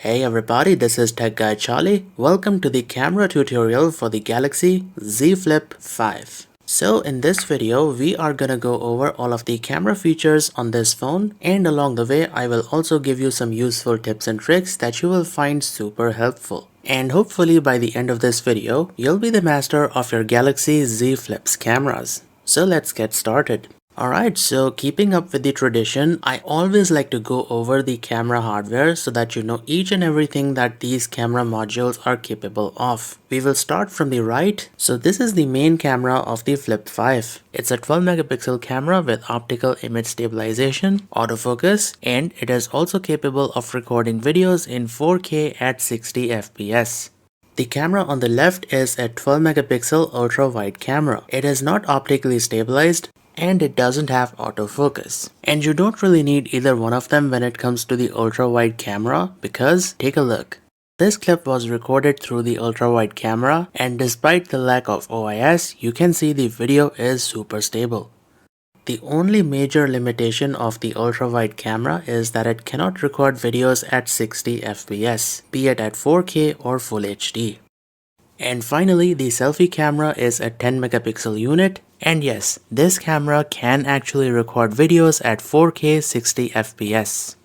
Hey everybody, this is Tech Guy Charlie. Welcome to the camera tutorial for the Galaxy Z-Flip-5. So in this video, we are gonna go over all of the camera features on this phone, and along the way, I will also give you some useful tips and tricks that you will find super helpful. And hopefully by the end of this video, you'll be the master of your Galaxy Z Flip's cameras. So let's get started. Alright, so keeping up with the tradition, I always like to go over the camera hardware so that you know each and everything that these camera modules are capable of. We will start from the right. So this is the main camera of the Flip 5. It's a 12 megapixel camera with optical image stabilization, autofocus, and it is also capable of recording videos in 4K at 60 fps. The camera on the left is a 12 megapixel ultra-wide camera. It is not optically stabilized, and it doesn't have autofocus. And you don't really need either one of them when it comes to the ultra-wide camera, because take a look. This clip was recorded through the ultra-wide camera, and despite the lack of OIS, you can see the video is super stable. The only major limitation of the ultra-wide camera is that it cannot record videos at 60 fps, be it at 4K or Full HD. And finally, the selfie camera is a 10 megapixel unit, and yes, this camera can actually record videos at 4K 60 fps.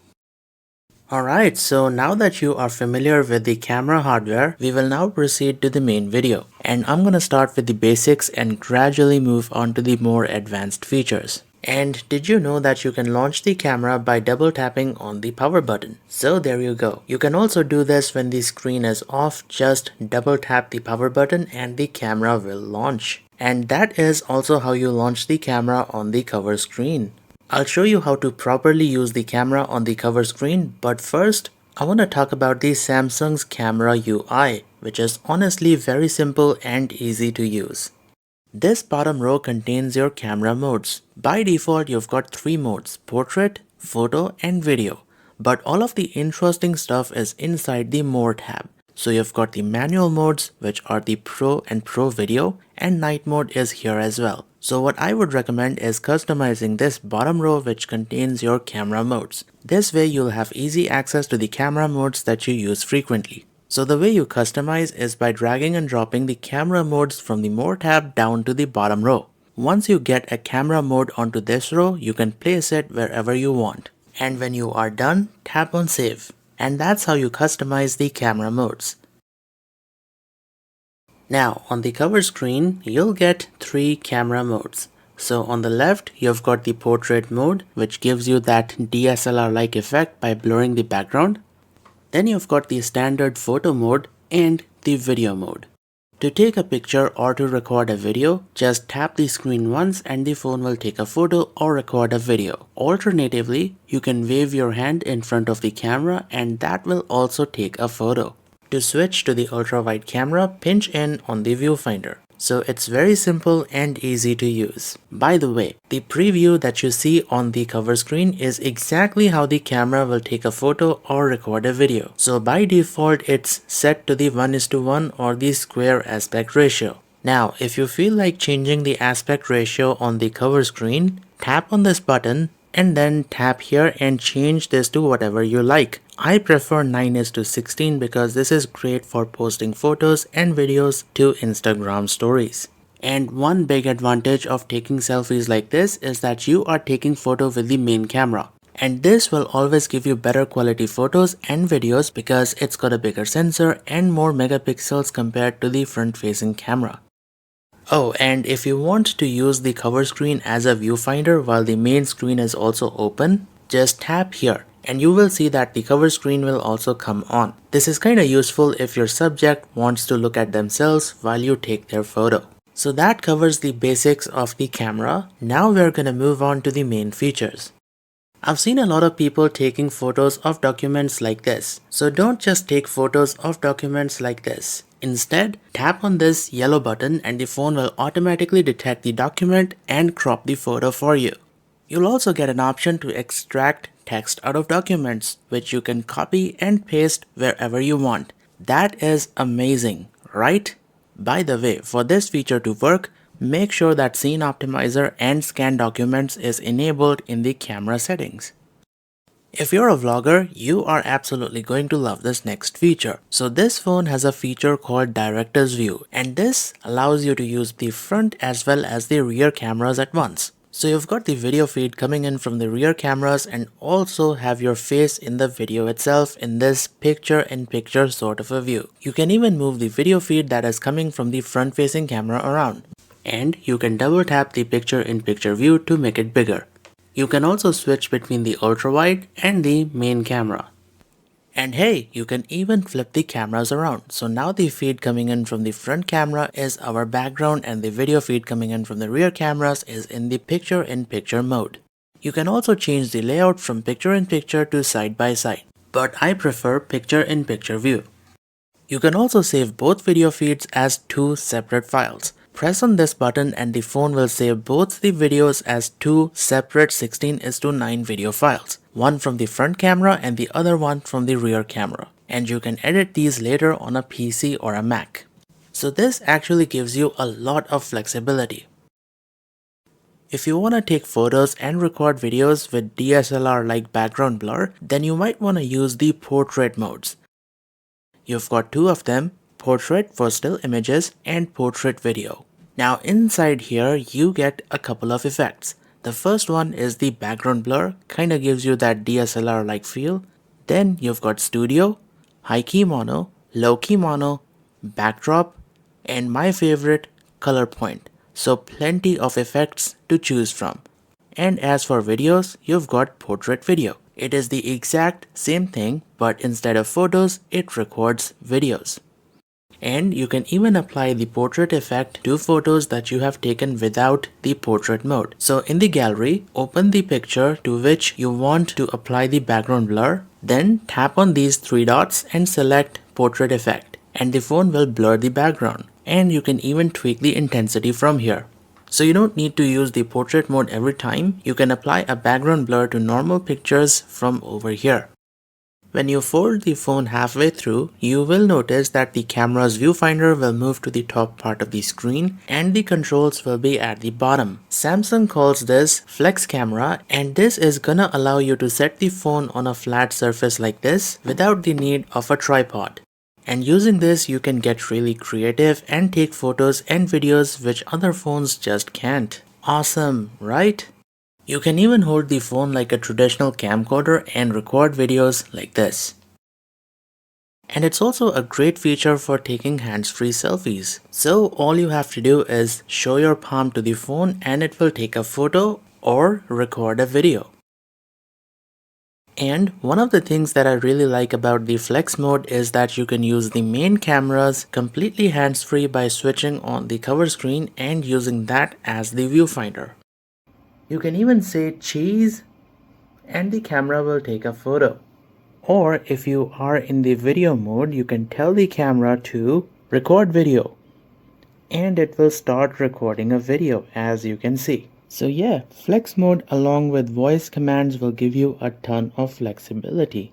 Alright, so now that you are familiar with the camera hardware, we will now proceed to the main video. And I'm gonna start with the basics and gradually move on to the more advanced features. And did you know that you can launch the camera by double tapping on the power button? So there you go. You can also do this when the screen is off, just double tap the power button and the camera will launch. And that is also how you launch the camera on the cover screen. I'll show you how to properly use the camera on the cover screen, but first, I want to talk about the Samsung's camera UI, which is honestly very simple and easy to use. This bottom row contains your camera modes. By default, you've got 3 modes: portrait, photo, and video. But all of the interesting stuff is inside the More tab. So you've got the manual modes, which are the Pro and Pro Video, and night mode is here as well. So what I would recommend is customizing this bottom row, which contains your camera modes. This way you'll have easy access to the camera modes that you use frequently. So the way you customize is by dragging and dropping the camera modes from the More tab down to the bottom row. Once you get a camera mode onto this row, you can place it wherever you want. And when you are done, tap on Save. And that's how you customize the camera modes. Now, on the cover screen, you'll get 3 camera modes. So on the left, you've got the portrait mode, which gives you that DSLR-like effect by blurring the background. Then you've got the standard photo mode and the video mode. To take a picture or to record a video, just tap the screen once and the phone will take a photo or record a video. Alternatively, you can wave your hand in front of the camera and that will also take a photo. To switch to the ultra-wide camera, pinch in on the viewfinder. So it's very simple and easy to use. By the way, the preview that you see on the cover screen is exactly how the camera will take a photo or record a video. So by default, it's set to the 1:1 or the square aspect ratio. Now, if you feel like changing the aspect ratio on the cover screen, tap on this button and then tap here and change this to whatever you like. I prefer 9:16 because this is great for posting photos and videos to Instagram stories. And one big advantage of taking selfies like this is that you are taking photo with the main camera. And this will always give you better quality photos and videos because it's got a bigger sensor and more megapixels compared to the front-facing camera. Oh, and if you want to use the cover screen as a viewfinder while the main screen is also open, just tap here and you will see that the cover screen will also come on. This is kinda useful if your subject wants to look at themselves while you take their photo. So that covers the basics of the camera. Now we're gonna move on to the main features. I've seen a lot of people taking photos of documents like this. So don't just take photos of documents like this. Instead, tap on this yellow button and the phone will automatically detect the document and crop the photo for you. You'll also get an option to extract text out of documents, which you can copy and paste wherever you want. That is amazing, right? By the way, for this feature to work, make sure that Scene Optimizer and Scan Documents is enabled in the camera settings. If you're a vlogger, you are absolutely going to love this next feature. So this phone has a feature called Director's View, and this allows you to use the front as well as the rear cameras at once. So you've got the video feed coming in from the rear cameras and also have your face in the video itself in this picture-in-picture sort of a view. You can even move the video feed that is coming from the front-facing camera around. And you can double tap the picture-in-picture view to make it bigger. You can also switch between the ultrawide and the main camera. And hey, you can even flip the cameras around. So now the feed coming in from the front camera is our background and the video feed coming in from the rear cameras is in the picture-in-picture mode. You can also change the layout from picture-in-picture to side-by-side, but I prefer picture-in-picture view. You can also save both video feeds as two separate files. Press on this button and the phone will save both the videos as two separate 16:9 video files, one from the front camera and the other one from the rear camera. And you can edit these later on a PC or a Mac. So this actually gives you a lot of flexibility. If you want to take photos and record videos with DSLR like background blur, then you might want to use the portrait modes. You've got two of them, portrait for still images and portrait video. Now inside here you get a couple of effects. The first one is the background blur, kinda gives you that DSLR like feel. Then you've got studio, high key mono, low key mono, backdrop, and my favorite, color point. So plenty of effects to choose from. And as for videos, you've got portrait video. It is the exact same thing, but instead of photos, it records videos. And you can even apply the portrait effect to photos that you have taken without the portrait mode. So in the gallery, open the picture to which you want to apply the background blur, then tap on these three dots and select portrait effect, and the phone will blur the background. And you can even tweak the intensity from here. So you don't need to use the portrait mode every time, you can apply a background blur to normal pictures from over here. When you fold the phone halfway through, you will notice that the camera's viewfinder will move to the top part of the screen and the controls will be at the bottom. Samsung calls this flex camera, and this is gonna allow you to set the phone on a flat surface like this without the need of a tripod. And using this, you can get really creative and take photos and videos which other phones just can't. Awesome, right? You can even hold the phone like a traditional camcorder and record videos like this. And it's also a great feature for taking hands-free selfies. So all you have to do is show your palm to the phone and it will take a photo or record a video. And one of the things that I really like about the flex mode is that you can use the main cameras completely hands-free by switching on the cover screen and using that as the viewfinder. You can even say cheese and the camera will take a photo. Or if you are in the video mode, you can tell the camera to record video and it will start recording a video, as you can see. So yeah, flex mode along with voice commands will give you a ton of flexibility.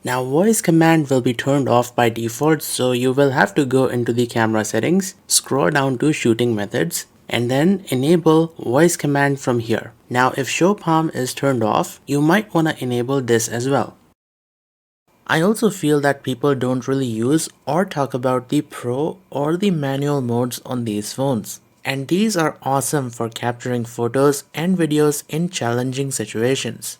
Now voice command will be turned off by default, so you will have to go into the camera settings, scroll down to shooting methods, and then enable voice command from here. Now if show palm is turned off, you might want to enable this as well. I also feel that people don't really use or talk about the pro or the manual modes on these phones. And these are awesome for capturing photos and videos in challenging situations.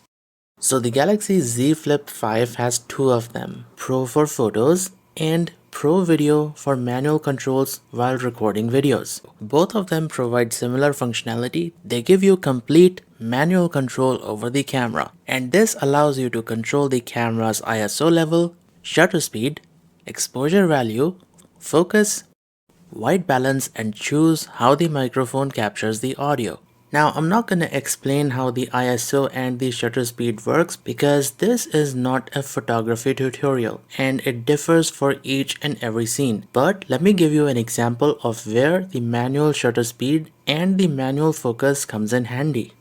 So the Galaxy Z-Flip-5 has two of them, Pro for photos and Pro Video for manual controls while recording videos. Both of them provide similar functionality. They give you complete manual control over the camera, and this allows you to control the camera's ISO level, shutter speed, exposure value, focus, white balance, and choose how the microphone captures the audio. Now I'm not going to explain how the ISO and the shutter speed works because this is not a photography tutorial and it differs for each and every scene. But let me give you an example of where the manual shutter speed and the manual focus comes in handy.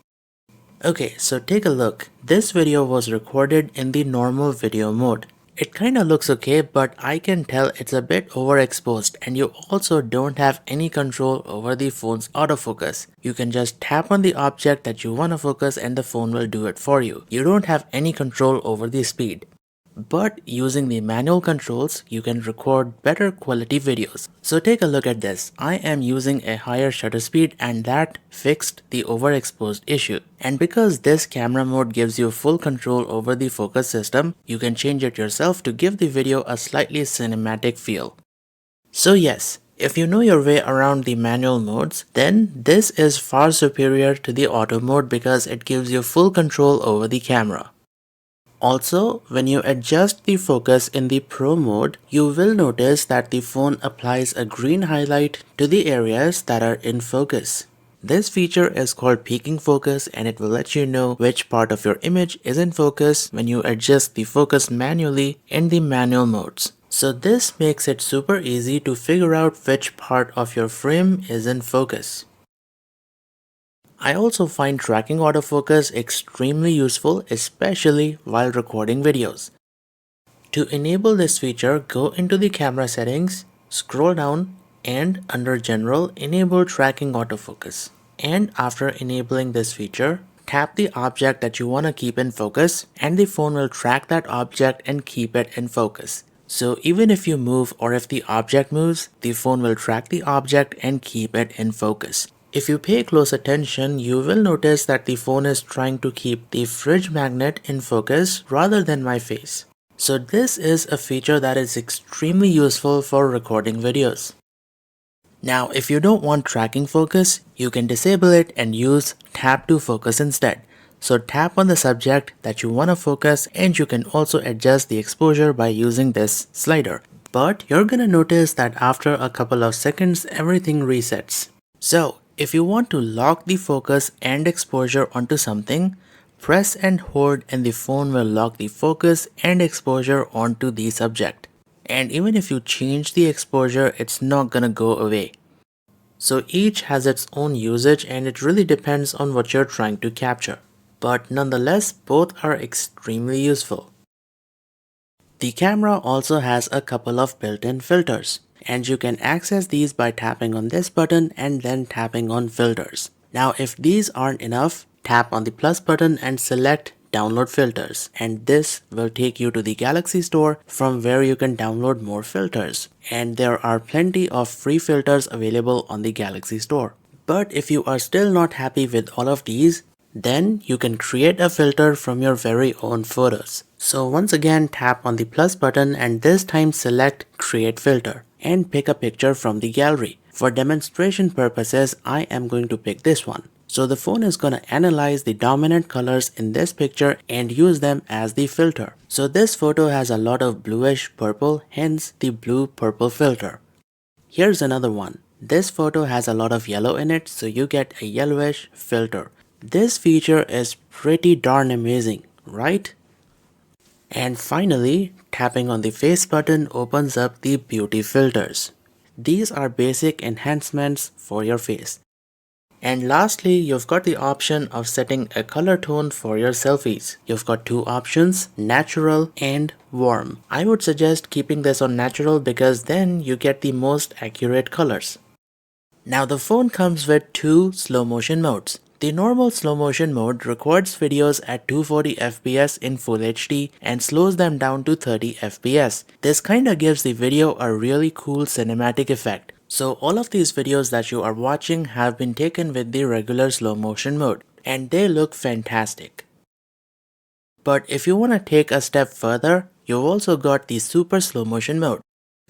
Okay, so take a look. This video was recorded in the normal video mode. It kinda looks okay, but I can tell it's a bit overexposed, and you also don't have any control over the phone's autofocus. You can just tap on the object that you want to focus and the phone will do it for you. You don't have any control over the speed. But using the manual controls, you can record better quality videos. So take a look at this. I am using a higher shutter speed and that fixed the overexposed issue. And because this camera mode gives you full control over the focus system, you can change it yourself to give the video a slightly cinematic feel. So yes, if you know your way around the manual modes, then this is far superior to the auto mode because it gives you full control over the camera. Also, when you adjust the focus in the Pro mode, you will notice that the phone applies a green highlight to the areas that are in focus. This feature is called peaking focus and it will let you know which part of your image is in focus when you adjust the focus manually in the manual modes. So this makes it super easy to figure out which part of your frame is in focus. I also find tracking autofocus extremely useful, especially while recording videos. To enable this feature, go into the camera settings, scroll down, and under General, enable tracking autofocus. And after enabling this feature, tap the object that you want to keep in focus, and the phone will track that object and keep it in focus. So even if you move or if the object moves, the phone will track the object and keep it in focus. If you pay close attention, you will notice that the phone is trying to keep the fridge magnet in focus rather than my face. So this is a feature that is extremely useful for recording videos. Now, if you don't want tracking focus, you can disable it and use tap to focus instead. So tap on the subject that you want to focus and you can also adjust the exposure by using this slider. But you're gonna notice that after a couple of seconds, everything resets. So if you want to lock the focus and exposure onto something, press and hold and the phone will lock the focus and exposure onto the subject. And even if you change the exposure, it's not gonna go away. So each has its own usage and it really depends on what you're trying to capture. But nonetheless, both are extremely useful. The camera also has a couple of built-in filters, and you can access these by tapping on this button and then tapping on filters. Now if these aren't enough, tap on the plus button and select download filters, and this will take you to the Galaxy store from where you can download more filters. And there are plenty of free filters available on the Galaxy store. But if you are still not happy with all of these, then you can create a filter from your very own photos. So once again, tap on the plus button and this time select create filter and pick a picture from the gallery. For demonstration purposes, I am going to pick this one. So the phone is going to analyze the dominant colors in this picture and use them as the filter. So this photo has a lot of bluish purple, hence the blue purple filter. Here's another one. This photo has a lot of yellow in it, so you get a yellowish filter. This feature is pretty darn amazing, right? And finally, tapping on the face button opens up the beauty filters. These are basic enhancements for your face. And lastly, you've got the option of setting a color tone for your selfies. You've got two options, natural and warm. I would suggest keeping this on natural because then you get the most accurate colors. Now the phone comes with two slow motion modes. The normal slow motion mode records videos at 240 fps in Full HD and slows them down to 30 fps. This kinda gives the video a really cool cinematic effect. So all of these videos that you are watching have been taken with the regular slow motion mode and they look fantastic. But if you want to take a step further, you've also got the super slow motion mode.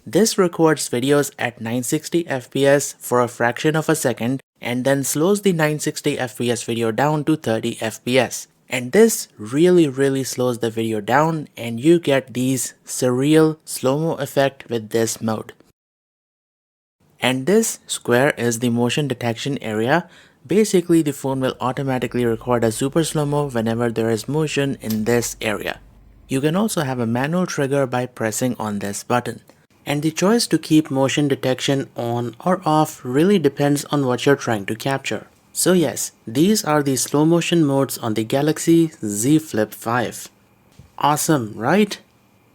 This records videos at 960 fps for a fraction of a second and then slows the 960 fps video down to 30 fps. And this really slows the video down and you get these surreal slow-mo effect with this mode. And this square is the motion detection area. Basically, the phone will automatically record a super slow-mo whenever there is motion in this area. You can also have a manual trigger by pressing on this button. And the choice to keep motion detection on or off really depends on what you're trying to capture. So yes, these are the slow motion modes on the Galaxy Z Flip 5. Awesome, right?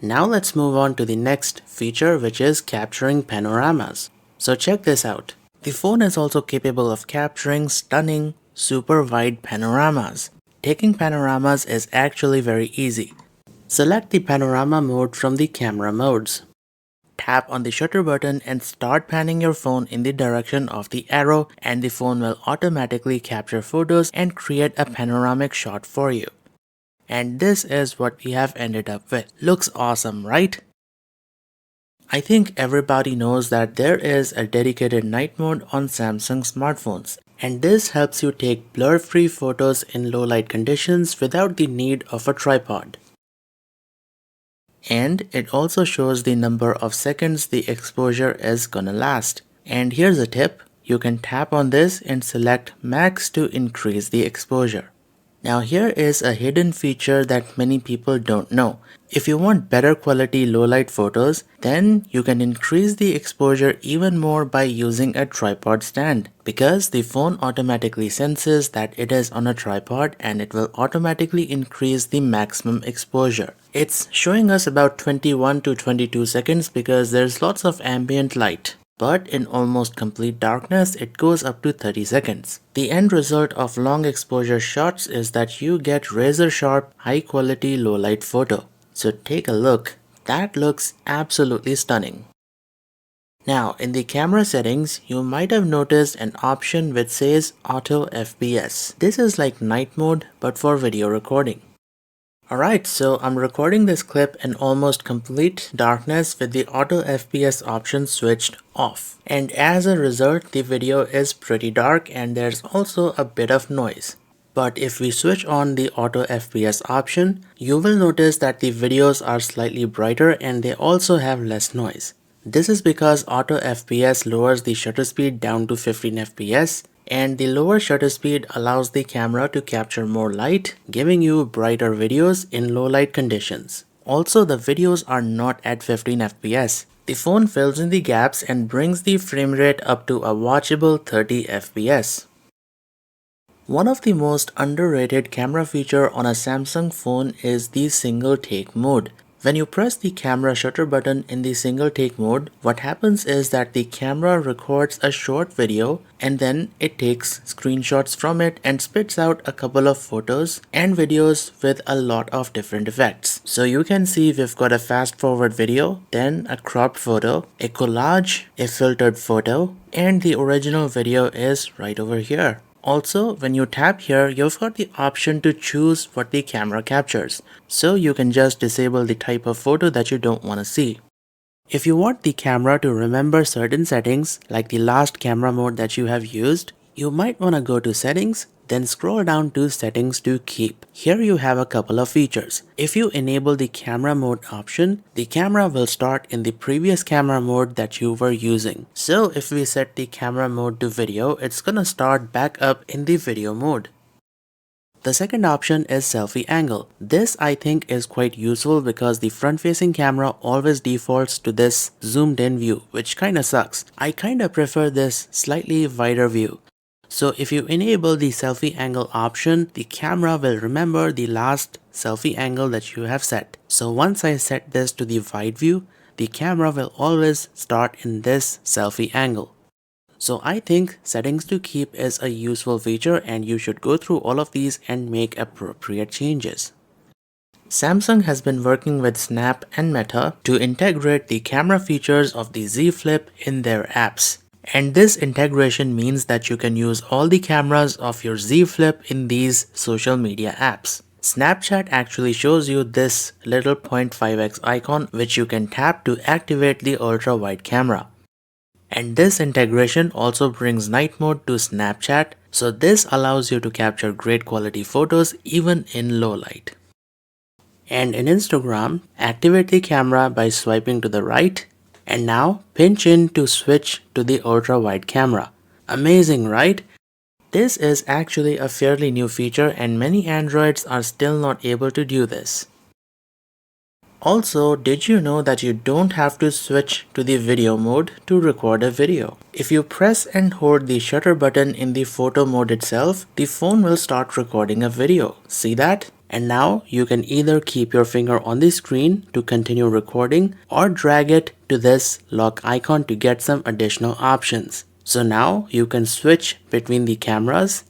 Now let's move on to the next feature, which is capturing panoramas. So check this out. The phone is also capable of capturing stunning, super wide panoramas. Taking panoramas is actually very easy. Select the panorama mode from the camera modes. Tap on the shutter button and start panning your phone in the direction of the arrow, and the phone will automatically capture photos and create a panoramic shot for you. And this is what we have ended up with. Looks awesome, right? I think everybody knows that there is a dedicated night mode on Samsung smartphones, and this helps you take blur-free photos in low light conditions without the need of a tripod. And it also shows the number of seconds the exposure is gonna last. And here's a tip, you can tap on this and select max to increase the exposure. Now here is a hidden feature that many people don't know. If you want better quality low light photos, then you can increase the exposure even more by using a tripod stand, because the phone automatically senses that it is on a tripod and it will automatically increase the maximum exposure. It's showing us about 21 to 22 seconds because there's lots of ambient light. But in almost complete darkness, it goes up to 30 seconds. The end result of long exposure shots is that you get razor sharp, high quality low light photo. So take a look. That looks absolutely stunning. Now in the camera settings, you might have noticed an option which says Auto FPS. This is like night mode but for video recording. Alright, so I'm recording this clip in almost complete darkness with the auto FPS option switched off. And as a result, the video is pretty dark and there's also a bit of noise. But if we switch on the auto FPS option, you will notice that the videos are slightly brighter and they also have less noise. This is because auto FPS lowers the shutter speed down to 15 FPS, and the lower shutter speed allows the camera to capture more light, giving you brighter videos in low light conditions. Also, the videos are not at 15 FPS. The phone fills in the gaps and brings the frame rate up to a watchable 30 FPS. One of the most underrated camera feature on a Samsung phone is the single take mode. When you press the camera shutter button in the single take mode, what happens is that the camera records a short video and then it takes screenshots from it and spits out a couple of photos and videos with a lot of different effects. So you can see we've got a fast forward video, then a cropped photo, a collage, a filtered photo, and the original video is right over here. Also, when you tap here, you've got the option to choose what the camera captures, so you can just disable the type of photo that you don't want to see. If you want the camera to remember certain settings, like the last camera mode that you have used, you might want to go to settings, then scroll down to settings to keep. Here you have a couple of features. If you enable the camera mode option, the camera will start in the previous camera mode that you were using. So if we set the camera mode to video, it's gonna start back up in the video mode. The second option is selfie angle. This I think is quite useful because the front facing camera always defaults to this zoomed in view, which kinda sucks. I kinda prefer this slightly wider view. So if you enable the selfie angle option, the camera will remember the last selfie angle that you have set. So once I set this to the wide view, the camera will always start in this selfie angle. So I think settings to keep is a useful feature and you should go through all of these and make appropriate changes. Samsung has been working with Snap and Meta to integrate the camera features of the Z Flip in their apps. And this integration means that you can use all the cameras of your Z Flip in these social media apps. Snapchat actually shows you this little 0.5x icon which you can tap to activate the ultra-wide camera. And this integration also brings night mode to Snapchat, so this allows you to capture great quality photos even in low light. And in Instagram, activate the camera by swiping to the right, and now pinch in to switch to the ultra wide camera. Amazing, right? This is actually a fairly new feature and many Androids are still not able to do this. Also, did you know that you don't have to switch to the video mode to record a video? If you press and hold the shutter button in the photo mode itself, the phone will start recording a video. See that? And now you can either keep your finger on the screen to continue recording or drag it to this lock icon to get some additional options. So now you can switch between the cameras,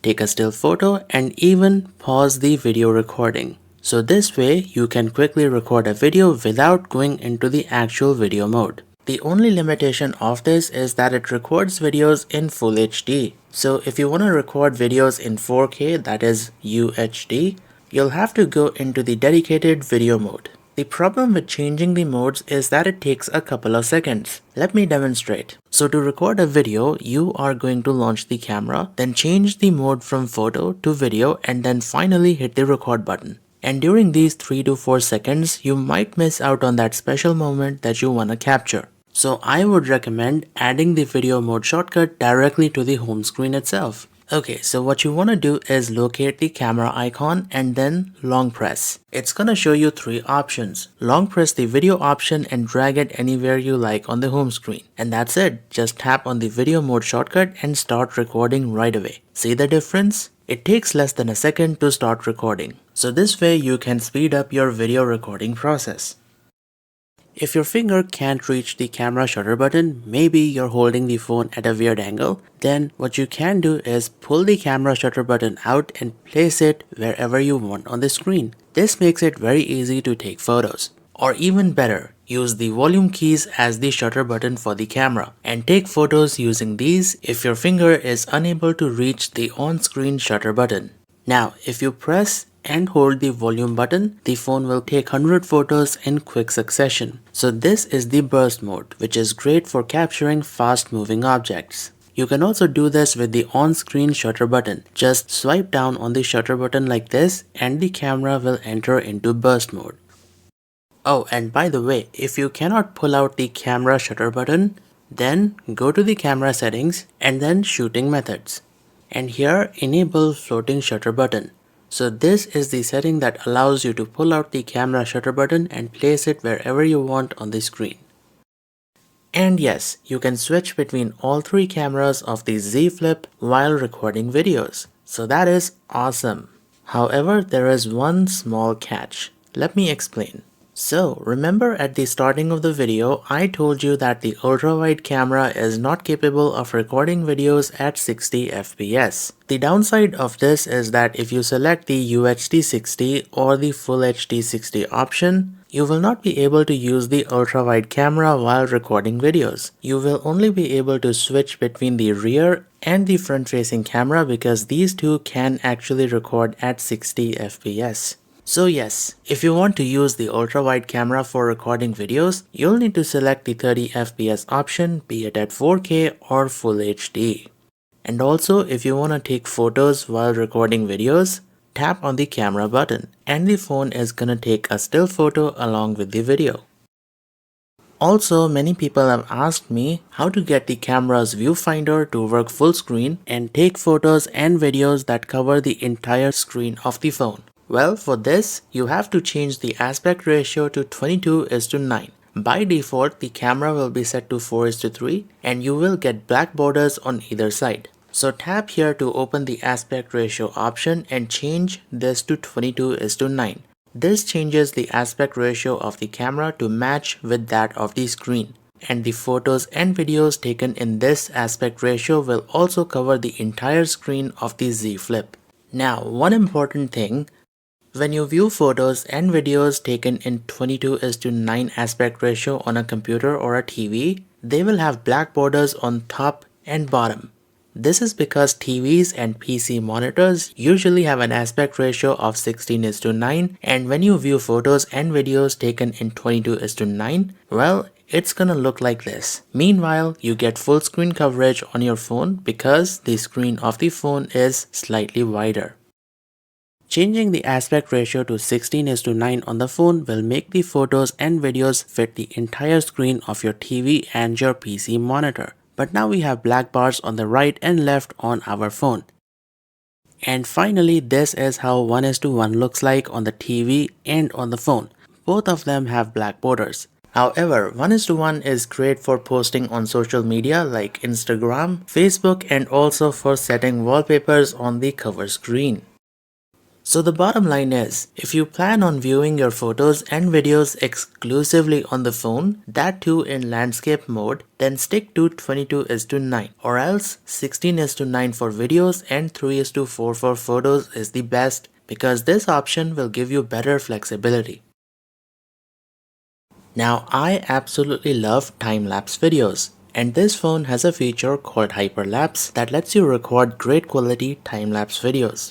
take a still photo, and even pause the video recording. So this way you can quickly record a video without going into the actual video mode. The only limitation of this is that it records videos in Full HD. So if you want to record videos in 4K, that is UHD, you'll have to go into the dedicated video mode. The problem with changing the modes is that it takes a couple of seconds. Let me demonstrate. So to record a video, you are going to launch the camera, then change the mode from photo to video, and then finally hit the record button. And during these 3 to 4 seconds, you might miss out on that special moment that you want to capture. So I would recommend adding the video mode shortcut directly to the home screen itself. Okay, so what you want to do is locate the camera icon and then long press. It's gonna show you 3 options. Long press the video option and drag it anywhere you like on the home screen. And that's it. Just tap on the video mode shortcut and start recording right away. See the difference? It takes less than a second to start recording. So this way you can speed up your video recording process. If your finger can't reach the camera shutter button, maybe you're holding the phone at a weird angle, then what you can do is pull the camera shutter button out and place it wherever you want on the screen. This makes it very easy to take photos. Or even better, use the volume keys as the shutter button for the camera and take photos using these if your finger is unable to reach the on-screen shutter button. Now, if you press and hold the volume button, the phone will take 100 photos in quick succession. So this is the burst mode, which is great for capturing fast moving objects. You can also do this with the on-screen shutter button. Just swipe down on the shutter button like this and the camera will enter into burst mode. Oh, and by the way, if you cannot pull out the camera shutter button, then go to the camera settings and then shooting methods. And here enable floating shutter button. So this is the setting that allows you to pull out the camera shutter button and place it wherever you want on the screen. And yes, you can switch between all 3 cameras of the Z Flip while recording videos. So that is awesome. However, there is one small catch. Let me explain. So remember at the starting of the video, I told you that the ultrawide camera is not capable of recording videos at 60 fps. The downside of this is that if you select the UHD 60 or the Full HD 60 option, you will not be able to use the ultrawide camera while recording videos. You will only be able to switch between the rear and the front facing camera because these two can actually record at 60 fps. So yes, if you want to use the ultra-wide camera for recording videos, you'll need to select the 30 fps option, be it at 4K or Full HD. And also, if you want to take photos while recording videos, tap on the camera button and the phone is gonna take a still photo along with the video. Also, many people have asked me how to get the camera's viewfinder to work full screen and take photos and videos that cover the entire screen of the phone. Well, for this, you have to change the aspect ratio to 22:9. By default, the camera will be set to 4:3 and you will get black borders on either side. So tap here to open the aspect ratio option and change this to 22:9. This changes the aspect ratio of the camera to match with that of the screen. And the photos and videos taken in this aspect ratio will also cover the entire screen of the Z Flip. Now, one important thing. When you view photos and videos taken in 22:9 aspect ratio on a computer or a TV, they will have black borders on top and bottom. This is because TVs and PC monitors usually have an aspect ratio of 16:9, and when you view photos and videos taken in 22:9, well, it's gonna look like this. Meanwhile, you get full screen coverage on your phone because the screen of the phone is slightly wider. Changing the aspect ratio to 16:9 on the phone will make the photos and videos fit the entire screen of your TV and your PC monitor. But now we have black bars on the right and left on our phone. And finally, this is how 1:1 looks like on the TV and on the phone. both of them have black borders. However, 1:1 is great for posting on social media like Instagram, Facebook, and also for setting wallpapers on the cover screen. So the bottom line is, if you plan on viewing your photos and videos exclusively on the phone, that too in landscape mode, then stick to 22:9, or else 16:9 for videos and 3:4 for photos is the best, because this option will give you better flexibility. Now, I absolutely love time-lapse videos, and this phone has a feature called hyperlapse that lets you record great quality time-lapse videos.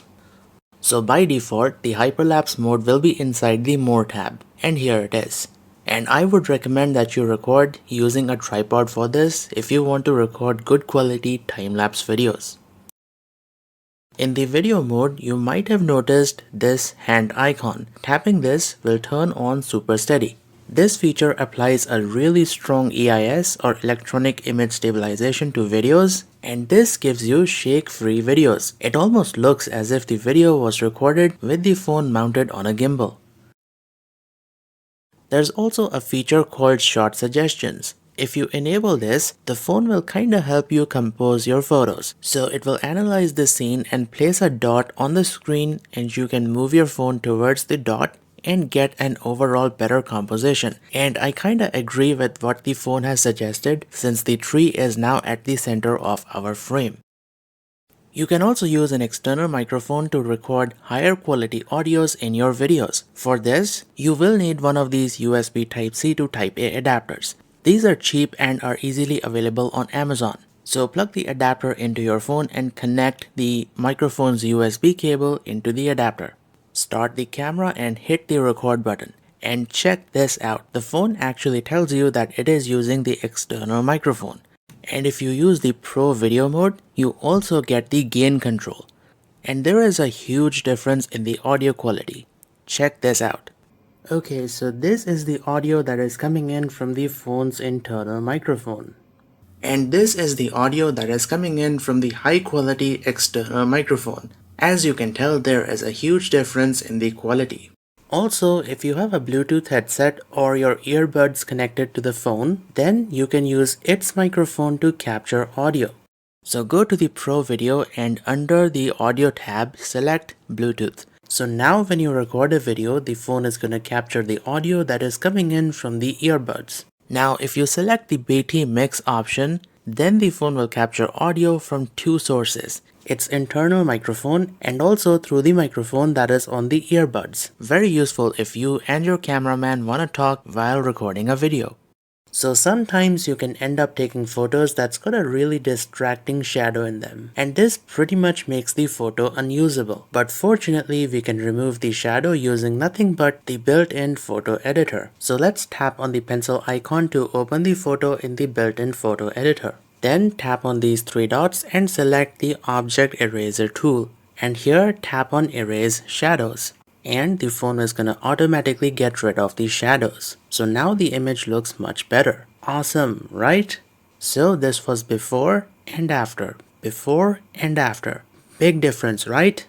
So by default, the hyperlapse mode will be inside the More tab, and here it is. And I would recommend that you record using a tripod for this if you want to record good quality time-lapse videos. In the video mode, you might have noticed this hand icon. Tapping this will turn on Super Steady. This feature applies a really strong EIS or electronic image stabilization to videos, and this gives you shake-free videos. It almost looks as if the video was recorded with the phone mounted on a gimbal. There's also a feature called Shot Suggestions. If you enable this, the phone will kinda help you compose your photos. So it will analyze the scene and place a dot on the screen, and you can move your phone towards the dot and get an overall better composition. And I kinda agree with what the phone has suggested, since the tree is now at the center of our frame. You can also use an external microphone to record higher quality audios in your videos. For this, you will need one of these USB Type-C to Type-A adapters. These are cheap and are easily available on Amazon. So plug the adapter into your phone and connect the microphone's USB cable into the adapter. Start the camera and hit the record button. And check this out, the phone actually tells you that it is using the external microphone. And if you use the Pro video mode, you also get the gain control. And there is a huge difference in the audio quality. Check this out. Okay, so this is the audio that is coming in from the phone's internal microphone. And this is the audio that is coming in from the high quality external microphone. As you can tell, there is a huge difference in the quality. Also, if you have a Bluetooth headset or your earbuds connected to the phone, then you can use its microphone to capture audio. So go to the Pro Video and under the Audio tab, select Bluetooth. So now when you record a video, the phone is going to capture the audio that is coming in from the earbuds. Now if you select the BT Mix option, then the phone will capture audio from two sources. Its internal microphone and also through the microphone that is on the earbuds. Very useful if you and your cameraman want to talk while recording a video. So sometimes you can end up taking photos that's got a really distracting shadow in them, and this pretty much makes the photo unusable. But fortunately, we can remove the shadow using nothing but the built-in photo editor. So let's tap on the pencil icon to open the photo in the built-in photo editor. Then tap on these three dots and select the Object Eraser tool. And here tap on Erase Shadows. And the phone is gonna automatically get rid of the shadows. So now the image looks much better. Awesome, right? So this was before and after. Before and after. Big difference, right?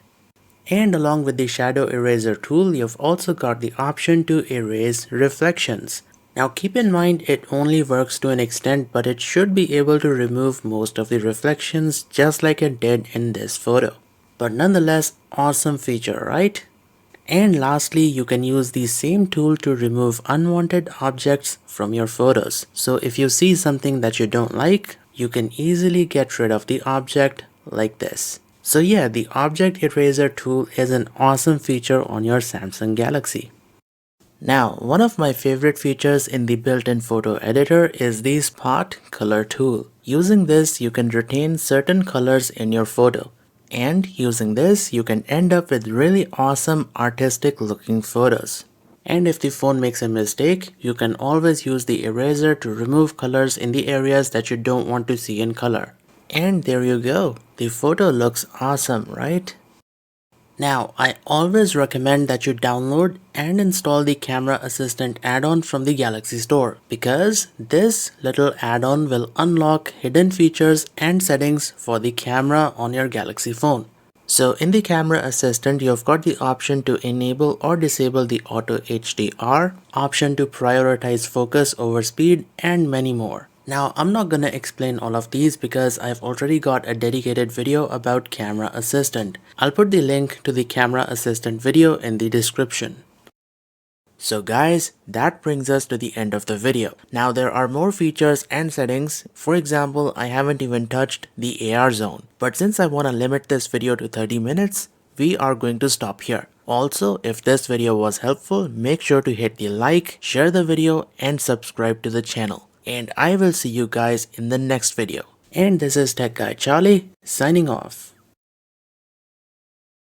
And along with the Shadow Eraser tool, you've also got the option to erase reflections. Now keep in mind it only works to an extent, but it should be able to remove most of the reflections just like it did in this photo. But nonetheless, awesome feature, right? And lastly, you can use the same tool to remove unwanted objects from your photos. So if you see something that you don't like, you can easily get rid of the object like this. So yeah, the Object Eraser tool is an awesome feature on your Samsung Galaxy. Now, one of my favorite features in the built-in photo editor is the Spot Color tool. Using this, you can retain certain colors in your photo. And using this, you can end up with really awesome artistic looking photos. And if the phone makes a mistake, you can always use the eraser to remove colors in the areas that you don't want to see in color. And there you go. The photo looks awesome, right? Now, I always recommend that you download and install the Camera Assistant add-on from the Galaxy Store, because this little add-on will unlock hidden features and settings for the camera on your Galaxy phone. So in the camera assistant, you've got the option to enable or disable the auto HDR, option to prioritize focus over speed, and many more. Now I'm not gonna explain all of these because I've already got a dedicated video about camera assistant. I'll put the link to the camera assistant video in the description. So guys, that brings us to the end of the video. Now there are more features and settings. For example, I haven't even touched the AR zone. But since I want to limit this video to 30 minutes, we are going to stop here. Also, if this video was helpful, make sure to hit the like, share the video, and subscribe to the channel. And I will see you guys in the next video. And this is Tech Guy Charlie, signing off.